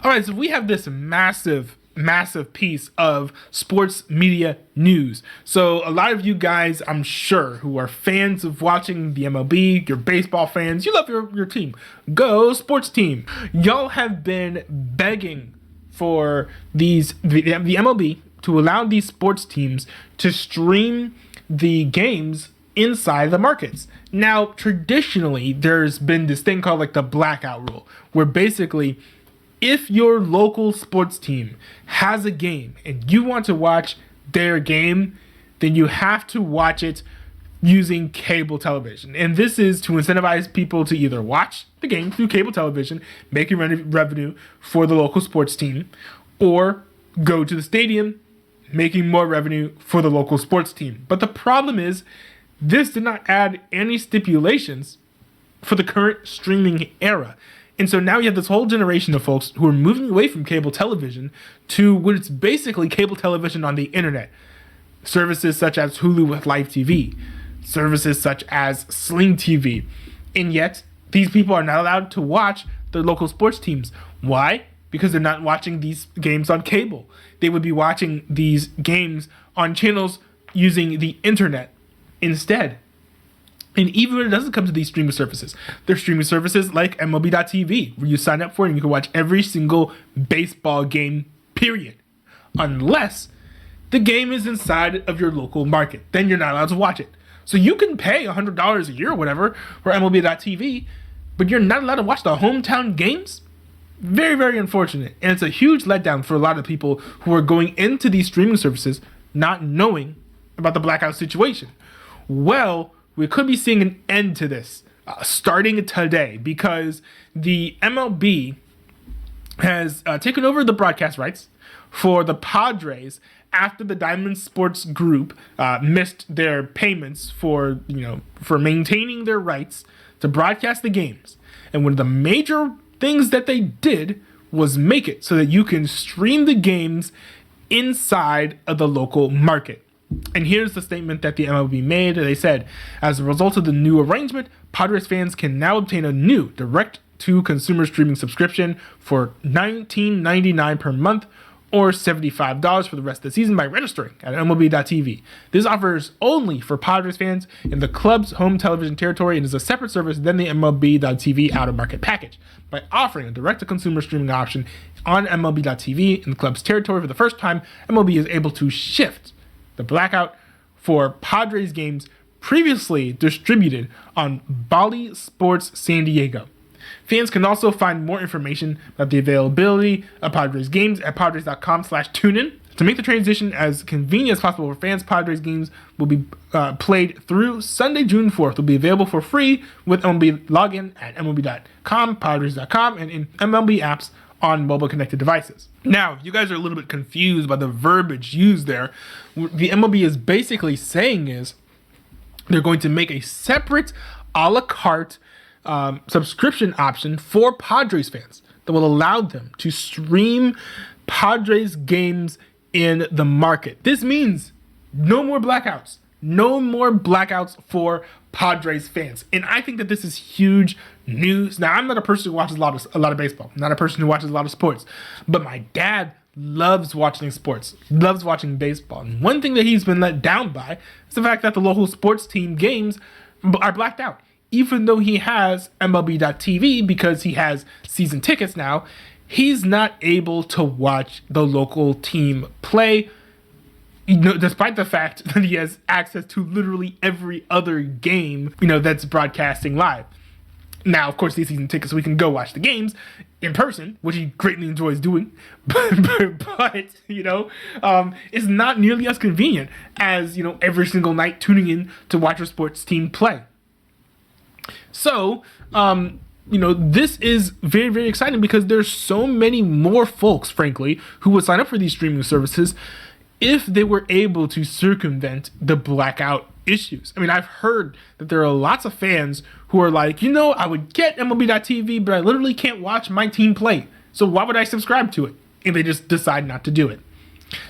All right, so we have this massive piece of sports media news. So a lot of you guys, I'm sure, who are fans of watching the MLB, you're baseball fans, you love your team. Go sports team. Y'all have been begging for the MLB to allow these sports teams to stream the games inside the markets. Now, traditionally, there's been this thing called like the blackout rule, where basically if your local sports team has a game and you want to watch their game, then you have to watch it using cable television. And this is to incentivize people to either watch the game through cable television, making revenue for the local sports team, or go to the stadium, making more revenue for the local sports team. But the problem is, this did not add any stipulations for the current streaming era. And so now you have this whole generation of folks who are moving away from cable television to what it's basically cable television on the internet. Services such as Hulu with Live TV, services such as Sling TV. And yet, these people are not allowed to watch their local sports teams. Why? Because they're not watching these games on cable. They would be watching these games on channels using the internet instead. And even when it doesn't come to these streaming services, there's streaming services like MLB.tv, where you sign up for it and you can watch every single baseball game, period. Unless the game is inside of your local market. Then you're not allowed to watch it. So you can pay $100 a year or whatever for MLB.tv, but you're not allowed to watch the hometown games? Very, very unfortunate. And it's a huge letdown for a lot of people who are going into these streaming services not knowing about the blackout situation. Well, we could be seeing an end to this starting today, because the MLB has taken over the broadcast rights for the Padres after the Diamond Sports Group missed their payments for maintaining their rights to broadcast the games. And one of the major things that they did was make it so that you can stream the games inside of the local market. And here's the statement that the MLB made. They said, as a result of the new arrangement, Padres fans can now obtain a new direct-to-consumer streaming subscription for $19.99 per month or $75 for the rest of the season by registering at MLB.tv. This offers only for Padres fans in the club's home television territory and is a separate service than the MLB.tv out-of-market package. By offering a direct-to-consumer streaming option on MLB.tv in the club's territory for the first time, MLB is able to shift the blackout for Padres games previously distributed on Bally Sports San Diego. Fans can also find more information about the availability of Padres games at padres.com/tunein. To make the transition as convenient as possible for fans, Padres games will be played through Sunday, June 4th. Will be available for free with MLB login at MLB.com, Padres.com, and in MLB apps on mobile connected devices. Now, you guys are a little bit confused by the verbiage used there. What the MLB is basically saying is they're going to make a separate a la carte subscription option for Padres fans that will allow them to stream Padres games in the market. This means no more blackouts. No more blackouts for Padres fans. And I think that this is huge news. Now, I'm not a person who watches a lot of baseball. I'm not a person who watches a lot of sports. But my dad loves watching sports, loves watching baseball. And one thing that he's been let down by is the fact that the local sports team games are blacked out. Even though he has MLB.tv, because he has season tickets now, he's not able to watch the local team play, despite the fact that he has access to literally every other game, that's broadcasting live. Now, of course, these season tickets, so we can go watch the games in person, which he greatly enjoys doing. But it's not nearly as convenient as, every single night tuning in to watch your sports team play. So, this is very, very exciting because there's so many more folks, frankly, who would sign up for these streaming services if they were able to circumvent the blackout issues. I mean, I've heard that there are lots of fans who are like, I would get MLB.tv, but I literally can't watch my team play. So why would I subscribe to it? And they just decide not to do it.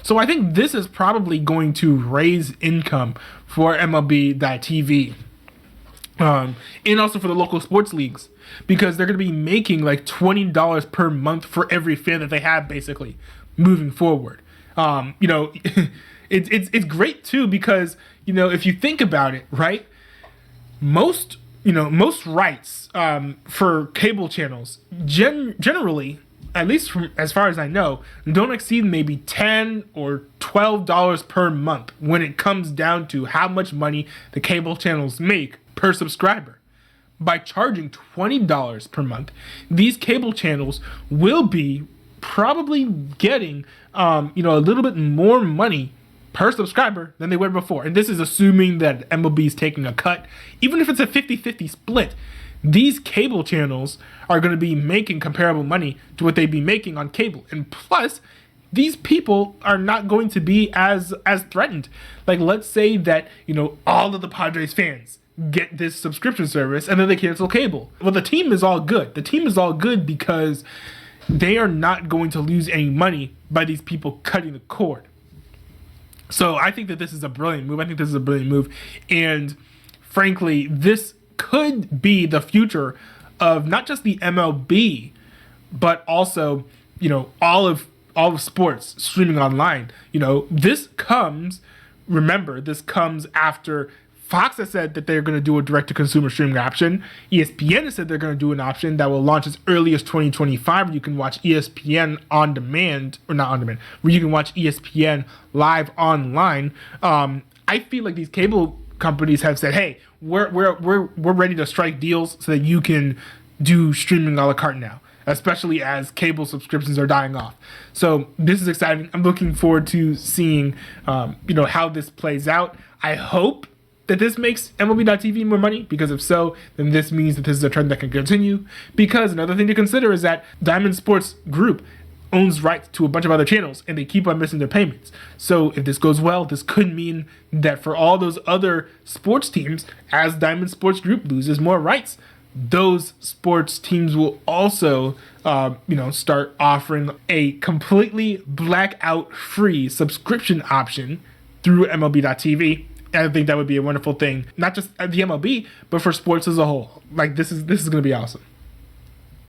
So I think this is probably going to raise income for MLB.tv. And also for the local sports leagues, because they're going to be making like $20 per month for every fan that they have, basically moving forward. It's great too, because if you think about it, right, most rights for cable channels generally, at least from as far as I know, don't exceed maybe $10 or $12 per month when it comes down to how much money the cable channels make per subscriber. By charging $20 per month, these cable channels will be probably getting a little bit more money per subscriber than they were before. And this is assuming that MLB is taking a cut. Even if it's a 50-50 split, these cable channels are going to be making comparable money to what they'd be making on cable. And plus, these people are not going to be as threatened. Like, let's say that, all of the Padres fans get this subscription service and then they cancel cable. Well, the team is all good. The team is all good because they are not going to lose any money by these people cutting the cord. So I think that this is a brilliant move. And frankly, this could be the future of not just the MLB, but also, all of sports streaming online. This comes after Fox has said that they're going to do a direct-to-consumer streaming option. ESPN has said they're going to do an option that will launch as early as 2025, where you can watch ESPN on demand, or not on demand, where you can watch ESPN live online. I feel like these cable companies have said, "Hey, we're ready to strike deals so that you can do streaming a la carte now," especially as cable subscriptions are dying off. So this is exciting. I'm looking forward to seeing, how this plays out. I hope that this makes MLB.TV more money, because if so, then this means that this is a trend that can continue. Because another thing to consider is that Diamond Sports Group owns rights to a bunch of other channels, and they keep on missing their payments. So if this goes well, this could mean that for all those other sports teams, as Diamond Sports Group loses more rights, those sports teams will also, start offering a completely blackout-free subscription option through MLB.TV. I think that would be a wonderful thing, not just at the MLB, but for sports as a whole. Like, this is going to be awesome.